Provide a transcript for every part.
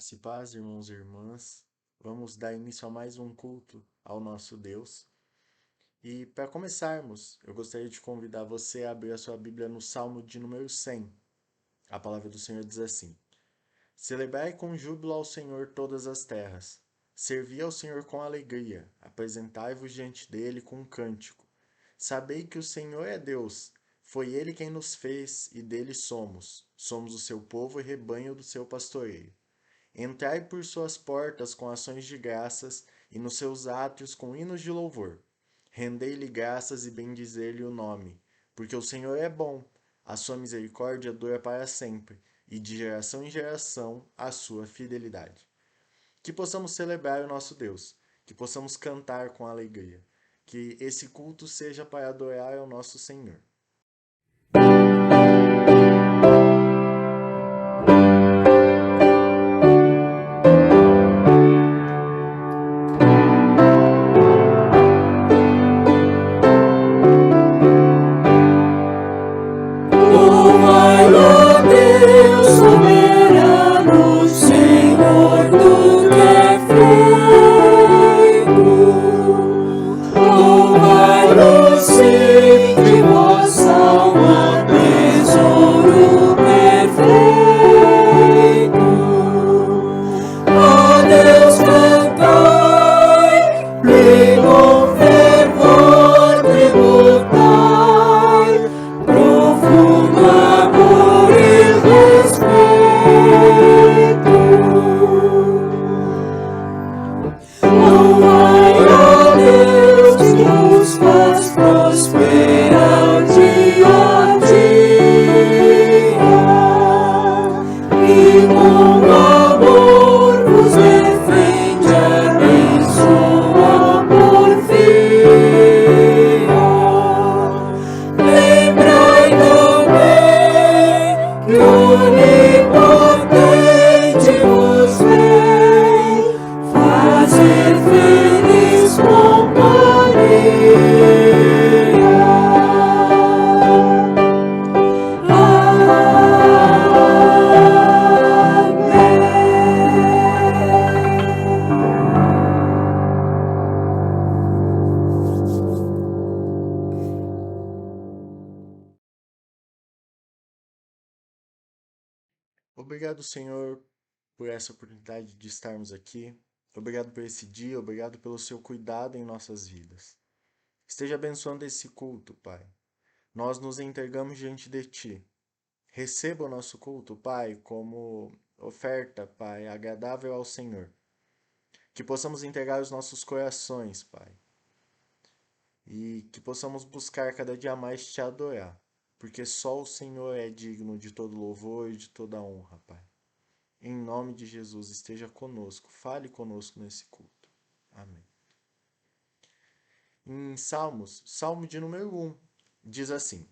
Graça e paz, irmãos e irmãs. Vamos dar início a mais um culto ao nosso Deus. E para começarmos, eu gostaria de convidar você a abrir a sua Bíblia no Salmo de número 100. A palavra do Senhor diz assim: Celebrai com júbilo ao Senhor todas as terras. Servi ao Senhor com alegria. Apresentai-vos diante dele com um cântico. Sabei que o Senhor é Deus. Foi ele quem nos fez e dele somos. Somos o seu povo e rebanho do seu pastoreio. Entrai por suas portas com ações de graças e nos seus átrios com hinos de louvor. Rendei-lhe graças e bendizei-lhe o nome, porque o Senhor é bom, a sua misericórdia dura para sempre, e de geração em geração a sua fidelidade. Que possamos celebrar o nosso Deus, que possamos cantar com alegria, que esse culto seja para adorar ao nosso Senhor. Obrigado, Senhor, por essa oportunidade de estarmos aqui. Obrigado por esse dia, obrigado pelo seu cuidado em nossas vidas. Esteja abençoando esse culto, Pai. Nós nos entregamos diante de Ti. Receba o nosso culto, Pai, como oferta, Pai, agradável ao Senhor. Que possamos entregar os nossos corações, Pai. E que possamos buscar cada dia mais Te adorar. Porque só o Senhor é digno de todo louvor e de toda honra, Pai. Em nome de Jesus, esteja conosco. Fale conosco nesse culto. Amém. Em Salmos, Salmo de número 1, diz assim: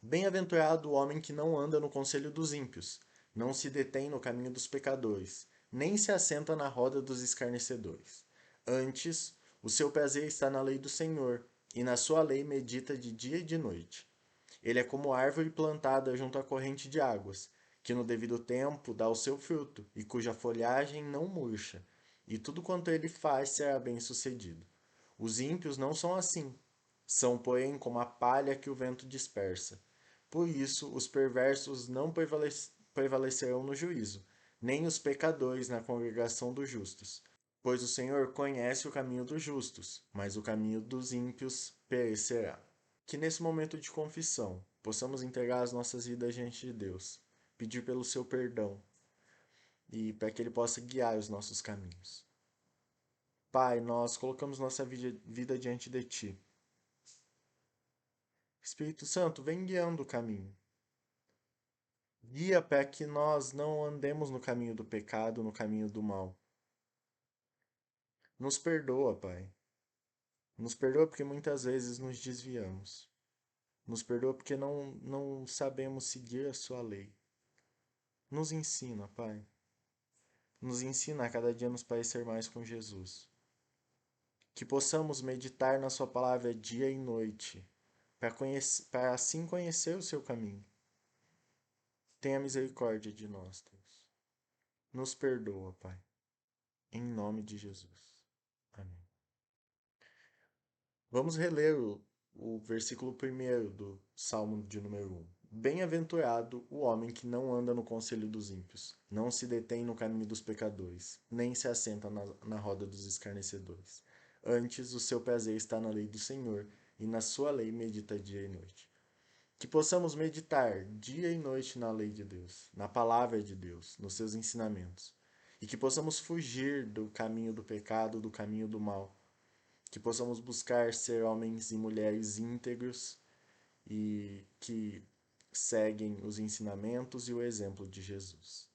Bem-aventurado o homem que não anda no conselho dos ímpios, não se detém no caminho dos pecadores, nem se assenta na roda dos escarnecedores. Antes, o seu prazer está na lei do Senhor, e na sua lei medita de dia e de noite. Ele é como árvore plantada junto à corrente de águas, que no devido tempo dá o seu fruto, e cuja folhagem não murcha, e tudo quanto ele faz será bem-sucedido. Os ímpios não são assim. São, porém, como a palha que o vento dispersa. Por isso, os perversos não prevalecerão no juízo, nem os pecadores na congregação dos justos. Pois o Senhor conhece o caminho dos justos, mas o caminho dos ímpios perecerá. Que nesse momento de confissão, possamos entregar as nossas vidas diante de Deus, pedir pelo seu perdão e para que Ele possa guiar os nossos caminhos. Pai, nós colocamos nossa vida diante de Ti. Espírito Santo, vem guiando o caminho. Guia para que nós não andemos no caminho do pecado, no caminho do mal. Nos perdoa, Pai. Nos perdoa porque muitas vezes nos desviamos. Nos perdoa porque não sabemos seguir a Sua lei. Nos ensina, Pai. Nos ensina a cada dia nos parecer mais com Jesus. Que possamos meditar na Sua palavra dia e noite, para assim conhecer o Seu caminho. Tenha misericórdia de nós, Deus. nos perdoa, Pai. Em nome de Jesus. Amém. Vamos reler o versículo 1 do Salmo de número 1. Bem-aventurado o homem que não anda no conselho dos ímpios, não se detém no caminho dos pecadores, nem se assenta na roda dos escarnecedores. Antes, o seu prazer está na lei do Senhor, e na sua lei medita dia e noite. Que possamos meditar dia e noite na lei de Deus, na palavra de Deus, nos seus ensinamentos. E que possamos fugir do caminho do pecado, do caminho do mal. Que possamos buscar ser homens e mulheres íntegros e que seguem os ensinamentos e o exemplo de Jesus.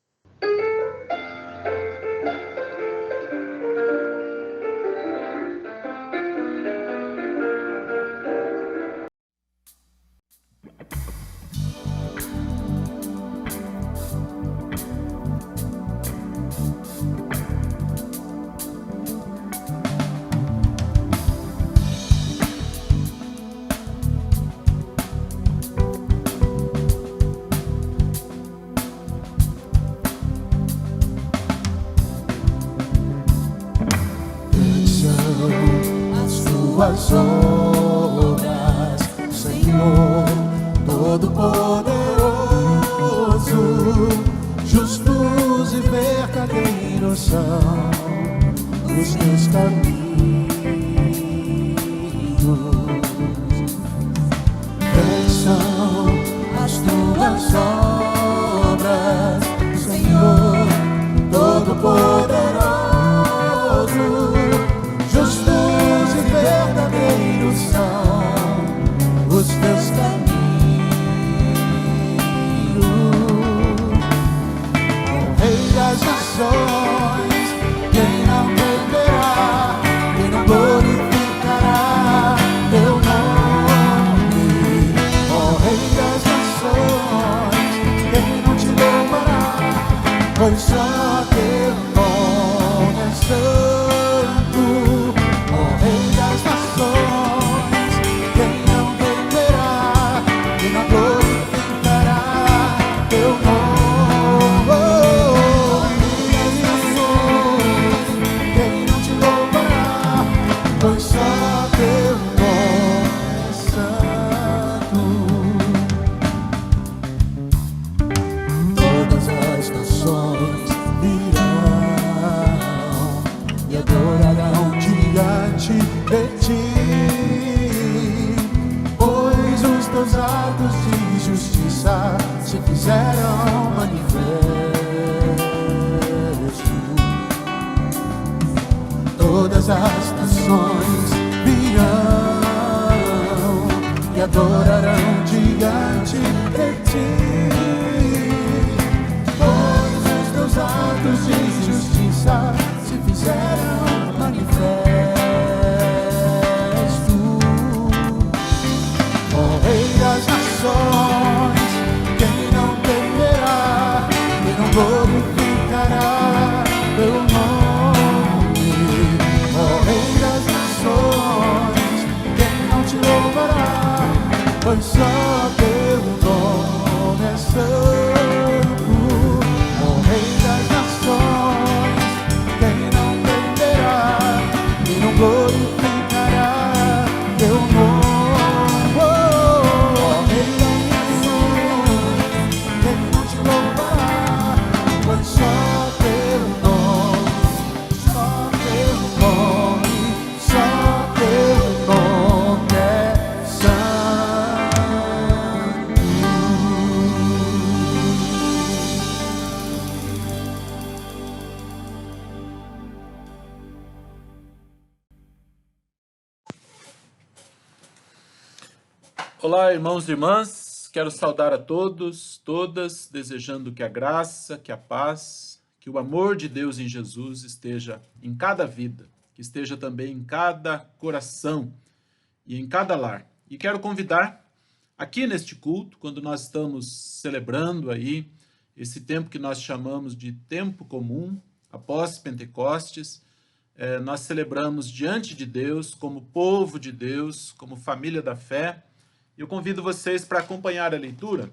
Tuas obras, Senhor Todo-Poderoso, justos e verdadeiros são os teus caminhos. Grandes são as tuas obras, Senhor Todo-Poderoso, verdadeiros são os teus caminhos. O Rei das nações, quem não temerá, quem não glorificará teu nome. O Rei das nações, quem não te louvará, pois só teu nome é santo. Quem não temerá, quem não glorificará teu nome. Quem não te louvará, pois só teu nome é santo. Todas as nações virão e adorarão diante de ti, pois os teus atos de justiça se fizeram manifestos. Todas as nações virão e adorarão diante de ti, pois os teus atos de justiça se fizeram manifestos. Rei das nações, quem não temerá, quem não glorificará teu nome. Ó Rei das nações, quem não te louvará, pois só teu nome é santo. Ó Rei das nações, quem não temerá, quem não glorificará teu nome. Olá, irmãos e irmãs, quero saudar a todos, todas, desejando que a graça, que a paz, que o amor de Deus em Jesus esteja em cada vida, que esteja também em cada coração e em cada lar. E quero convidar, aqui neste culto, quando nós estamos celebrando aí esse tempo que nós chamamos de tempo comum, após Pentecostes, nós celebramos diante de Deus, como povo de Deus, como família da fé. Eu convido vocês para acompanhar a leitura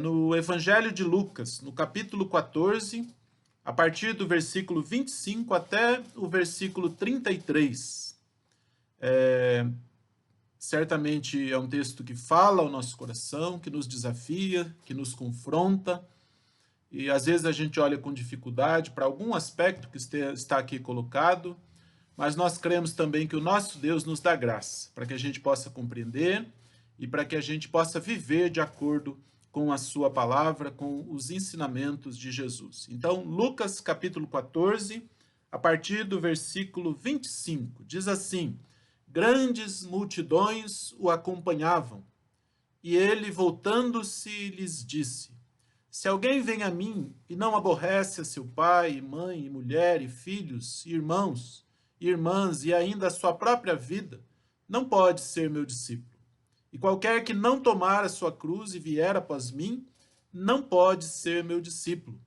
no Evangelho de Lucas, no capítulo 14, a partir do versículo 25 até o versículo 33. Certamente é um texto que fala ao nosso coração, que nos desafia, que nos confronta, e às vezes a gente olha com dificuldade para algum aspecto que está aqui colocado, mas nós cremos também que o nosso Deus nos dá graça, para que a gente possa compreender e para que a gente possa viver de acordo com a sua palavra, com os ensinamentos de Jesus. Então, Lucas capítulo 14, a partir do versículo 25, diz assim: grandes multidões o acompanhavam, e ele, voltando-se, lhes disse: se alguém vem a mim e não aborrece a seu pai, mãe, mulher, e filhos, irmãos, irmãs e ainda a sua própria vida, não pode ser meu discípulo. E qualquer que não tomar a sua cruz e vier após mim, não pode ser meu discípulo.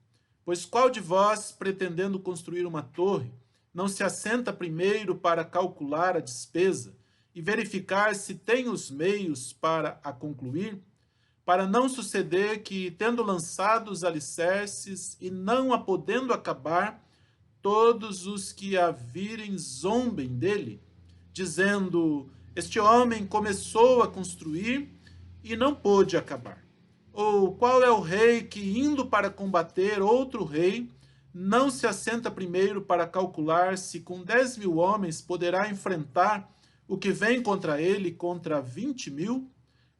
Pois qual de vós, pretendendo construir uma torre, não se assenta primeiro para calcular a despesa e verificar se tem os meios para a concluir? Para não suceder que, tendo lançado os alicerces e não a podendo acabar, todos os que a virem zombem dele, dizendo: este homem começou a construir e não pôde acabar. Ou qual é o rei que, indo para combater outro rei, não se assenta primeiro para calcular se com 10.000 homens poderá enfrentar o que vem contra ele contra 20.000?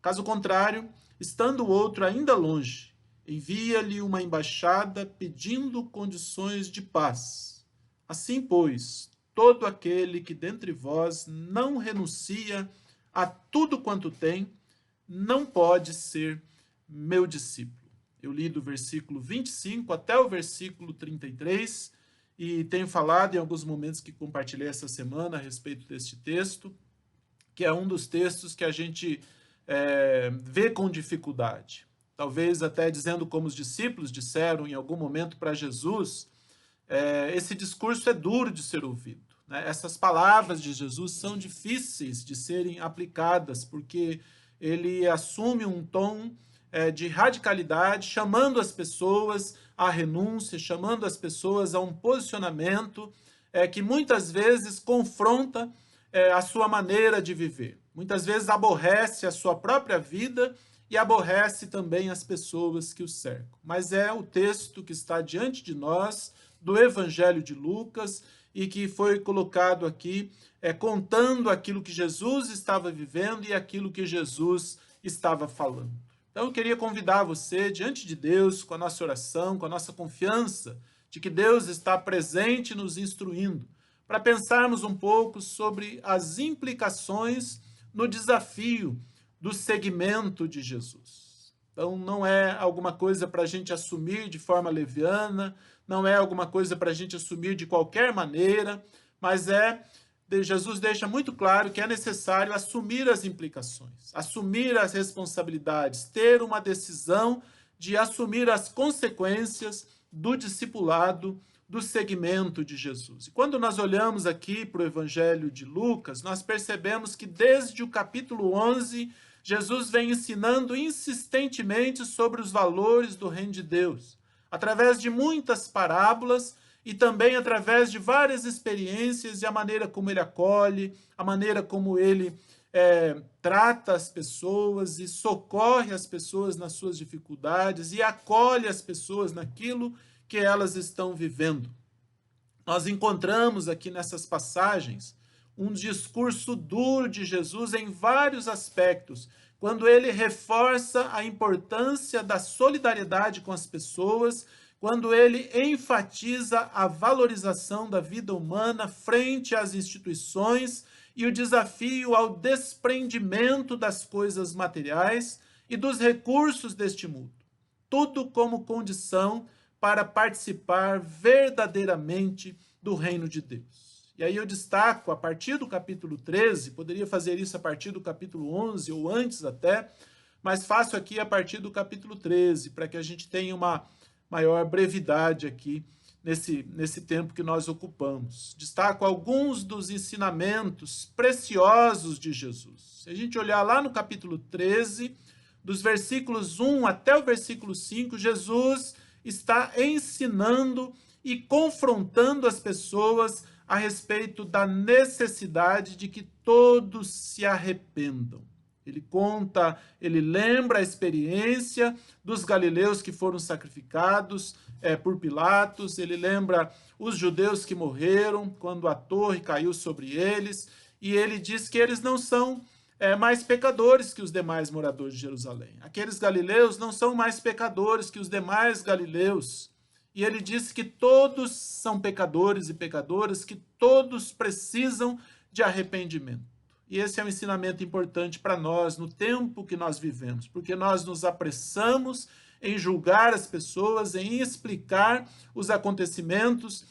Caso contrário, estando o outro ainda longe, envia-lhe uma embaixada pedindo condições de paz. Assim, pois, todo aquele que dentre vós não renuncia a tudo quanto tem, não pode ser meu discípulo. Eu li do versículo 25 até o versículo 33 e tenho falado em alguns momentos que compartilhei essa semana a respeito deste texto, que é um dos textos que a gente vê com dificuldade. Talvez até dizendo como os discípulos disseram em algum momento para Jesus, esse discurso é duro de ser ouvido. Né? Essas palavras de Jesus são difíceis de serem aplicadas, porque ele assume um tom de radicalidade, chamando as pessoas à renúncia, chamando as pessoas a um posicionamento que muitas vezes confronta a sua maneira de viver. Muitas vezes aborrece a sua própria vida e aborrece também as pessoas que o cercam. Mas é o texto que está diante de nós, do Evangelho de Lucas, e que foi colocado aqui contando aquilo que Jesus estava vivendo e aquilo que Jesus estava falando. Então eu queria convidar você, diante de Deus, com a nossa oração, com a nossa confiança de que Deus está presente nos instruindo, para pensarmos um pouco sobre as implicações no desafio do seguimento de Jesus. Então não é alguma coisa para a gente assumir de forma leviana, não é alguma coisa para a gente assumir de qualquer maneira, mas Jesus deixa muito claro que é necessário assumir as implicações, assumir as responsabilidades, ter uma decisão de assumir as consequências do discipulado, do seguimento de Jesus. E quando nós olhamos aqui para o Evangelho de Lucas, nós percebemos que desde o capítulo 11, Jesus vem ensinando insistentemente sobre os valores do reino de Deus, através de muitas parábolas e também através de várias experiências e a maneira como ele acolhe, a maneira como ele trata as pessoas e socorre as pessoas nas suas dificuldades e acolhe as pessoas naquilo que elas estão vivendo. Nós encontramos aqui nessas passagens um discurso duro de Jesus em vários aspectos, quando ele reforça a importância da solidariedade com as pessoas, quando ele enfatiza a valorização da vida humana frente às instituições e o desafio ao desprendimento das coisas materiais e dos recursos deste mundo, tudo como condição para participar verdadeiramente do reino de Deus. E aí eu destaco, a partir do capítulo 13, poderia fazer isso a partir do capítulo 11 ou antes até, mas faço aqui a partir do capítulo 13, para que a gente tenha uma maior brevidade aqui nesse tempo que nós ocupamos. Destaco alguns dos ensinamentos preciosos de Jesus. Se a gente olhar lá no capítulo 13, dos versículos 1 até o versículo 5, Jesus está ensinando e confrontando as pessoas a respeito da necessidade de que todos se arrependam. Ele lembra a experiência dos galileus que foram sacrificados por Pilatos, ele lembra os judeus que morreram quando a torre caiu sobre eles, e ele diz que eles não são mais pecadores que os demais moradores de Jerusalém. Aqueles galileus não são mais pecadores que os demais galileus. E ele diz que todos são pecadores e pecadoras, que todos precisam de arrependimento. E esse é um ensinamento importante para nós no tempo que nós vivemos, porque nós nos apressamos em julgar as pessoas, em explicar os acontecimentos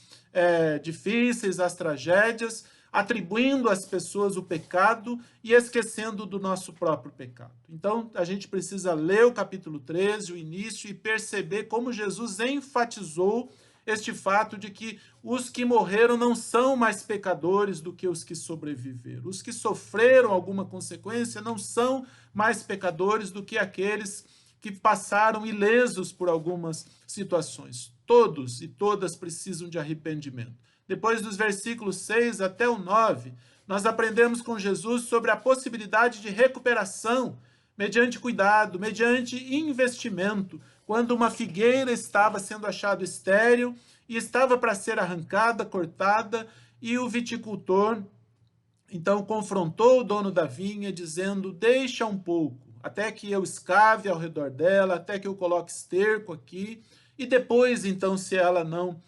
difíceis, as tragédias, atribuindo às pessoas o pecado e esquecendo do nosso próprio pecado. Então, a gente precisa ler o capítulo 13, o início, e perceber como Jesus enfatizou este fato de que os que morreram não são mais pecadores do que os que sobreviveram. Os que sofreram alguma consequência não são mais pecadores do que aqueles que passaram ilesos por algumas situações. Todos e todas precisam de arrependimento. Depois dos versículos 6 até o 9, nós aprendemos com Jesus sobre a possibilidade de recuperação mediante cuidado, mediante investimento. Quando uma figueira estava sendo achada estéril e estava para ser arrancada, cortada, e o viticultor então confrontou o dono da vinha, dizendo: deixa um pouco, até que eu escave ao redor dela, até que eu coloque esterco aqui, e depois, então, se ela não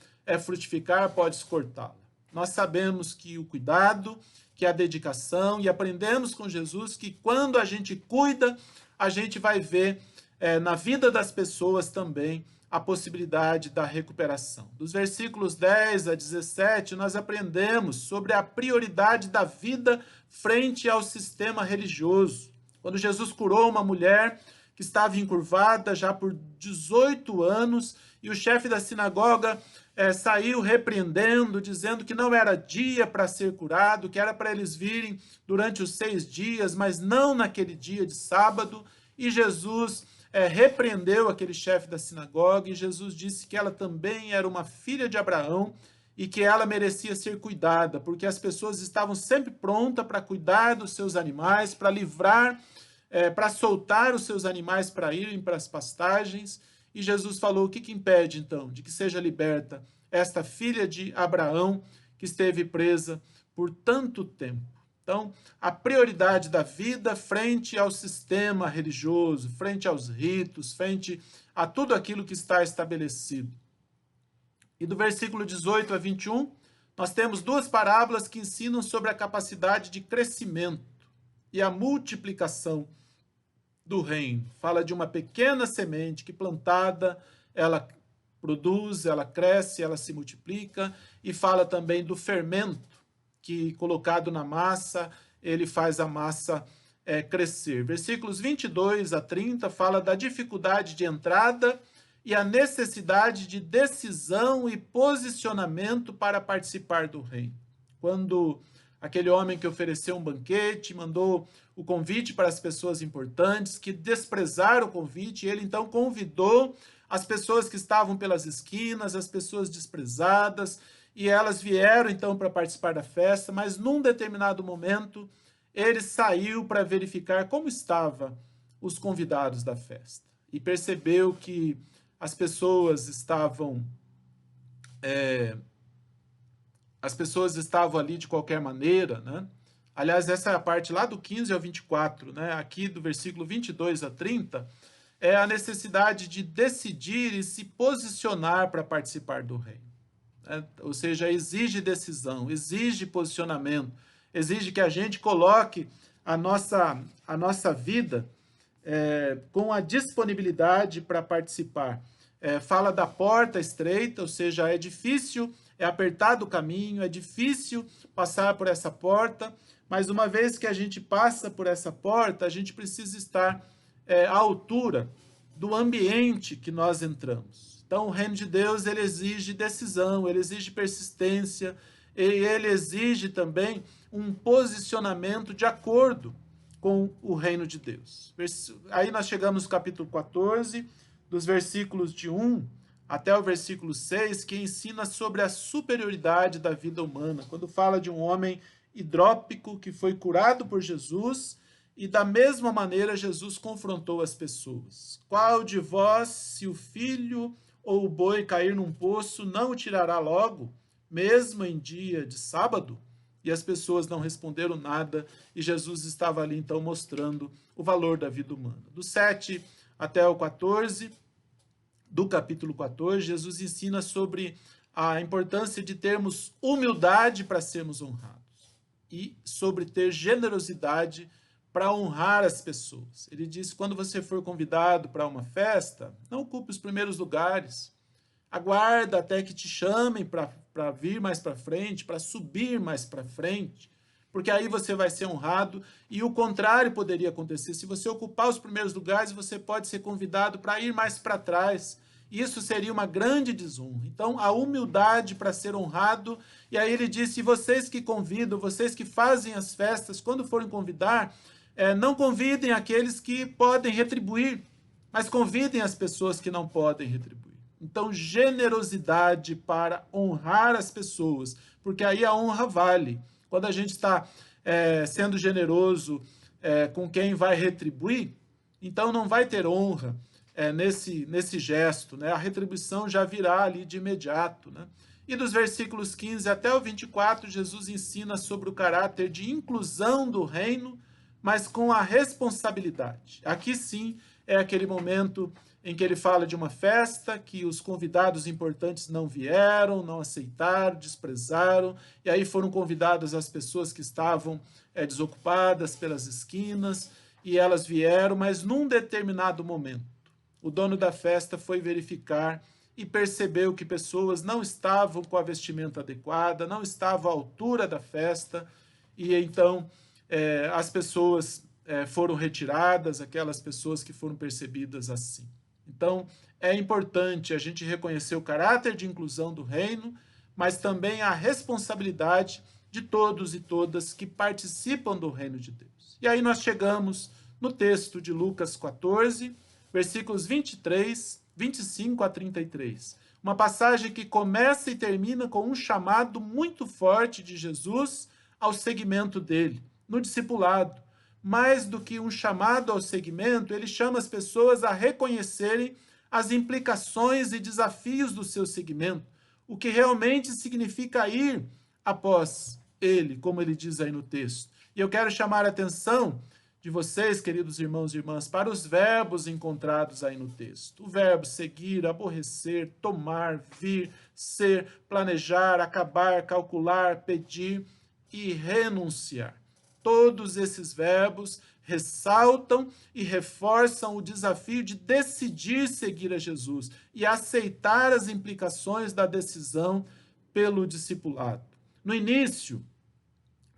frutificar, podes cortá-la. Nós sabemos que o cuidado, que a dedicação, e aprendemos com Jesus que quando a gente cuida, a gente vai ver na vida das pessoas também a possibilidade da recuperação. Dos versículos 10 a 17, nós aprendemos sobre a prioridade da vida frente ao sistema religioso. Quando Jesus curou uma mulher que estava encurvada já por 18 anos, e o chefe da sinagoga saiu repreendendo, dizendo que não era dia para ser curado, que era para eles virem durante os 6 dias, mas não naquele dia de sábado. E Jesus repreendeu aquele chefe da sinagoga, e Jesus disse que ela também era uma filha de Abraão e que ela merecia ser cuidada, porque as pessoas estavam sempre prontas para cuidar dos seus animais, para livrar, para soltar os seus animais para irem para as pastagens. E Jesus falou: o que impede, então, de que seja liberta esta filha de Abraão que esteve presa por tanto tempo? Então, a prioridade da vida frente ao sistema religioso, frente aos ritos, frente a tudo aquilo que está estabelecido. E do versículo 18 a 21, nós temos 2 parábolas que ensinam sobre a capacidade de crescimento e a multiplicação do reino. Fala de uma pequena semente que, plantada, ela produz, ela cresce, ela se multiplica, e fala também do fermento que, colocado na massa, ele faz a massa crescer. Versículos 22 a 30 fala da dificuldade de entrada e a necessidade de decisão e posicionamento para participar do reino. Quando aquele homem que ofereceu um banquete, mandou o convite para as pessoas importantes, que desprezaram o convite, ele então convidou as pessoas que estavam pelas esquinas, as pessoas desprezadas, e elas vieram então para participar da festa, mas num determinado momento ele saiu para verificar como estavam os convidados da festa, e percebeu que as pessoas estavam ali de qualquer maneira, né? Aliás, essa é a parte lá do 15 ao 24, né? Aqui do versículo 22 a 30, é a necessidade de decidir e se posicionar para participar do reino. Ou seja, exige decisão, exige posicionamento, exige que a gente coloque a nossa vida com a disponibilidade para participar. Fala da porta estreita, ou seja, é difícil, é apertado o caminho, é difícil passar por essa porta, mas uma vez que a gente passa por essa porta, a gente precisa estar à altura do ambiente que nós entramos. Então, o reino de Deus, ele exige decisão, ele exige persistência, e ele exige também um posicionamento de acordo com o reino de Deus. Aí nós chegamos no capítulo 14, dos versículos de 1 até o versículo 6, que ensina sobre a superioridade da vida humana, quando fala de um homem hidrópico que foi curado por Jesus, e da mesma maneira Jesus confrontou as pessoas. Qual de vós, se o filho ou o boi cair num poço, não o tirará logo, mesmo em dia de sábado? E as pessoas não responderam nada, e Jesus estava ali então mostrando o valor da vida humana. Do 7 até o 14, do capítulo 14, Jesus ensina sobre a importância de termos humildade para sermos honrados e sobre ter generosidade para honrar as pessoas. Ele diz: quando você for convidado para uma festa, não ocupe os primeiros lugares. Aguarda até que te chamem para vir mais para frente, para subir mais para frente, porque aí você vai ser honrado, e o contrário poderia acontecer. Se você ocupar os primeiros lugares, você pode ser convidado para ir mais para trás. Isso seria uma grande desonra. Então, a humildade para ser honrado. E aí ele disse: vocês que convidam, vocês que fazem as festas, quando forem convidar, não convidem aqueles que podem retribuir, mas convidem as pessoas que não podem retribuir. Então, generosidade para honrar as pessoas, porque aí a honra vale. Quando a gente está sendo generoso com quem vai retribuir, então não vai ter honra nesse gesto, né? A retribuição já virá ali de imediato, né? E dos versículos 15 até o 24, Jesus ensina sobre o caráter de inclusão do reino, mas com a responsabilidade. Aqui sim é aquele momento em que ele fala de uma festa que os convidados importantes não vieram, não aceitaram, desprezaram, e aí foram convidadas as pessoas que estavam desocupadas pelas esquinas, e elas vieram, mas num determinado momento, o dono da festa foi verificar e percebeu que pessoas não estavam com a vestimenta adequada, não estavam à altura da festa, e então as pessoas foram retiradas, aquelas pessoas que foram percebidas assim. Então, é importante a gente reconhecer o caráter de inclusão do reino, mas também a responsabilidade de todos e todas que participam do reino de Deus. E aí nós chegamos no texto de Lucas 14, versículos 23, 25 a 33. Uma passagem que começa e termina com um chamado muito forte de Jesus ao seguimento dele, no discipulado. Mais do que um chamado ao seguimento, ele chama as pessoas a reconhecerem as implicações e desafios do seu seguimento, o que realmente significa ir após ele, como ele diz aí no texto. E eu quero chamar a atenção de vocês, queridos irmãos e irmãs, para os verbos encontrados aí no texto. O verbo seguir, aborrecer, tomar, vir, ser, planejar, acabar, calcular, pedir e renunciar. Todos esses verbos ressaltam e reforçam o desafio de decidir seguir a Jesus e aceitar as implicações da decisão pelo discipulado. No início,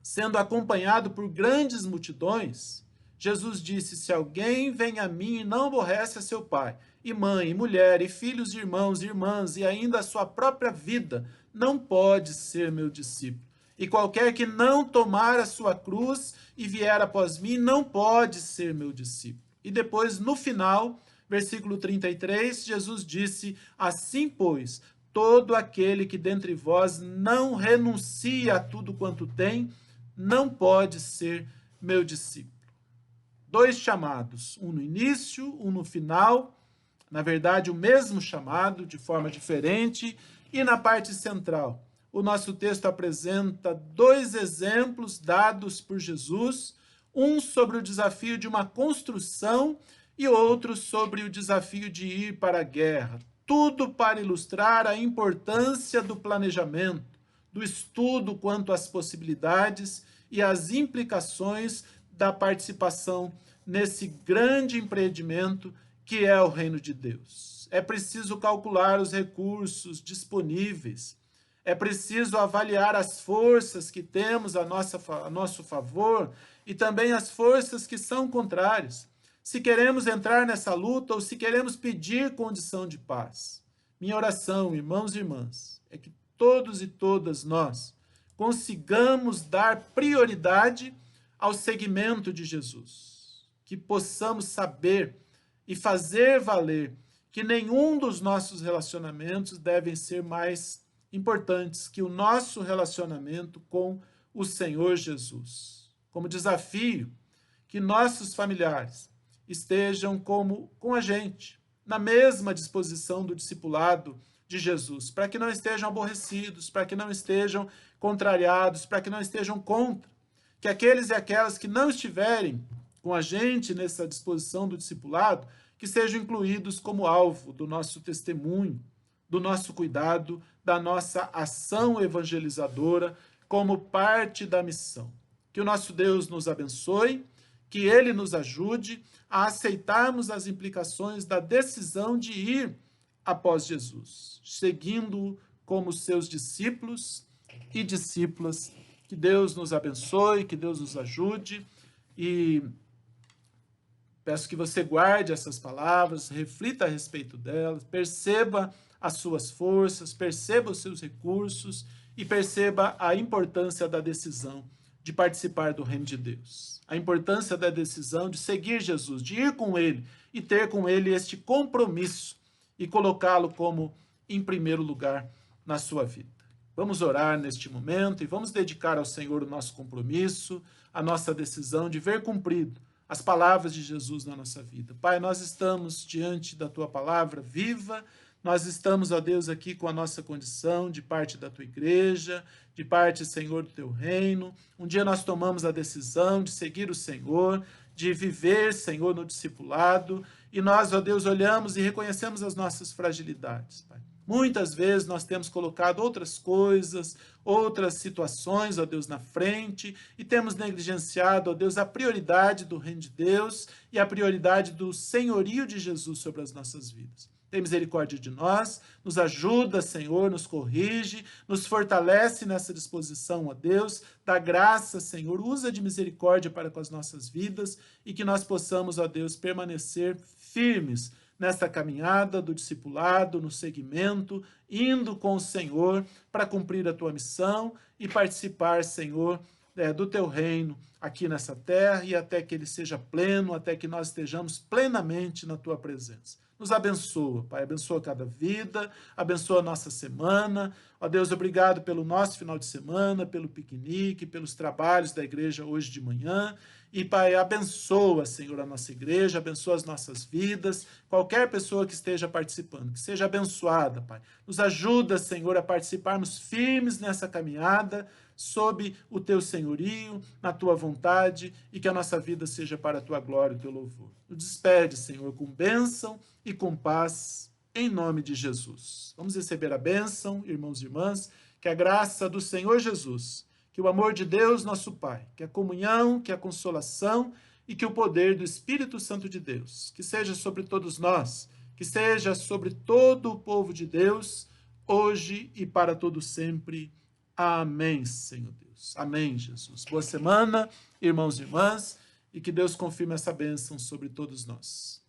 sendo acompanhado por grandes multidões, Jesus disse: se alguém vem a mim e não aborrece a seu pai, e mãe, e mulher, e filhos, e irmãos, e irmãs, e ainda a sua própria vida, não pode ser meu discípulo. E qualquer que não tomar a sua cruz e vier após mim, não pode ser meu discípulo. E depois, no final, versículo 33, Jesus disse: assim, pois, todo aquele que dentre vós não renuncia a tudo quanto tem, não pode ser meu discípulo. Dois chamados, um no início, um no final, na verdade o mesmo chamado, de forma diferente, e na parte central. O nosso texto apresenta dois exemplos dados por Jesus, um sobre o desafio de uma construção e outro sobre o desafio de ir para a guerra. Tudo para ilustrar a importância do planejamento, do estudo quanto às possibilidades e as implicações da participação nesse grande empreendimento que é o reino de Deus. É preciso calcular os recursos disponíveis, é preciso avaliar as forças que temos a nosso favor e também as forças que são contrárias, se queremos entrar nessa luta ou se queremos pedir condição de paz. Minha oração, irmãos e irmãs, é que todos e todas nós consigamos dar prioridade ao seguimento de Jesus, que possamos saber e fazer valer que nenhum dos nossos relacionamentos devem ser mais importantes que o nosso relacionamento com o Senhor Jesus. Como desafio, que nossos familiares estejam com a gente, na mesma disposição do discipulado de Jesus, para que não estejam aborrecidos, para que não estejam contrariados, para que não estejam contra. Que aqueles e aquelas que não estiverem com a gente nessa disposição do discipulado, que sejam incluídos como alvo do nosso testemunho, do nosso cuidado, da nossa ação evangelizadora, como parte da missão. Que o nosso Deus nos abençoe, que Ele nos ajude a aceitarmos as implicações da decisão de ir após Jesus, seguindo-o como seus discípulos e discípulas. Que Deus nos abençoe, que Deus nos ajude, e peço que você guarde essas palavras, reflita a respeito delas, perceba as suas forças, perceba os seus recursos e perceba a importância da decisão de participar do reino de Deus. A importância da decisão de seguir Jesus, de ir com Ele e ter com Ele este compromisso e colocá-lo como em primeiro lugar na sua vida. Vamos orar neste momento e vamos dedicar ao Senhor o nosso compromisso, a nossa decisão de ver cumprido as palavras de Jesus na nossa vida. Pai, nós estamos diante da Tua palavra viva, nós estamos, ó Deus, aqui com a nossa condição de parte da Tua igreja, de parte, Senhor, do Teu reino. Um dia nós tomamos a decisão de seguir o Senhor, de viver, Senhor, no discipulado, e nós, ó Deus, olhamos e reconhecemos as nossas fragilidades, Pai. Muitas vezes nós temos colocado outras coisas, outras situações, ó Deus, na frente, e temos negligenciado, ó Deus, a prioridade do reino de Deus e a prioridade do senhorio de Jesus sobre as nossas vidas. Tem misericórdia de nós, nos ajuda, Senhor, nos corrige, nos fortalece nessa disposição, ó Deus, dá graça, Senhor, usa de misericórdia para com as nossas vidas e que nós possamos, ó Deus, permanecer firmes nessa caminhada do discipulado, no segmento, indo com o Senhor para cumprir a Tua missão e participar, Senhor, do Teu reino aqui nessa terra e até que ele seja pleno, até que nós estejamos plenamente na Tua presença. Nos abençoa, Pai, abençoa cada vida, abençoa a nossa semana. Ó Deus, obrigado pelo nosso final de semana, pelo piquenique, pelos trabalhos da igreja hoje de manhã. E, Pai, abençoa, Senhor, a nossa igreja, abençoa as nossas vidas, qualquer pessoa que esteja participando, que seja abençoada, Pai. Nos ajuda, Senhor, a participarmos firmes nessa caminhada, sob o Teu senhorio, na Tua vontade, e que a nossa vida seja para a Tua glória e o Teu louvor. Nos despede, Senhor, com bênção e com paz, em nome de Jesus. Vamos receber a bênção, irmãos e irmãs, que a graça do Senhor Jesus, que o amor de Deus, nosso Pai, que a comunhão, que a consolação e que o poder do Espírito Santo de Deus, que seja sobre todos nós, que seja sobre todo o povo de Deus, hoje e para todo sempre. Amém, Senhor Deus. Amém, Jesus. Boa semana, irmãos e irmãs, e que Deus confirme essa bênção sobre todos nós.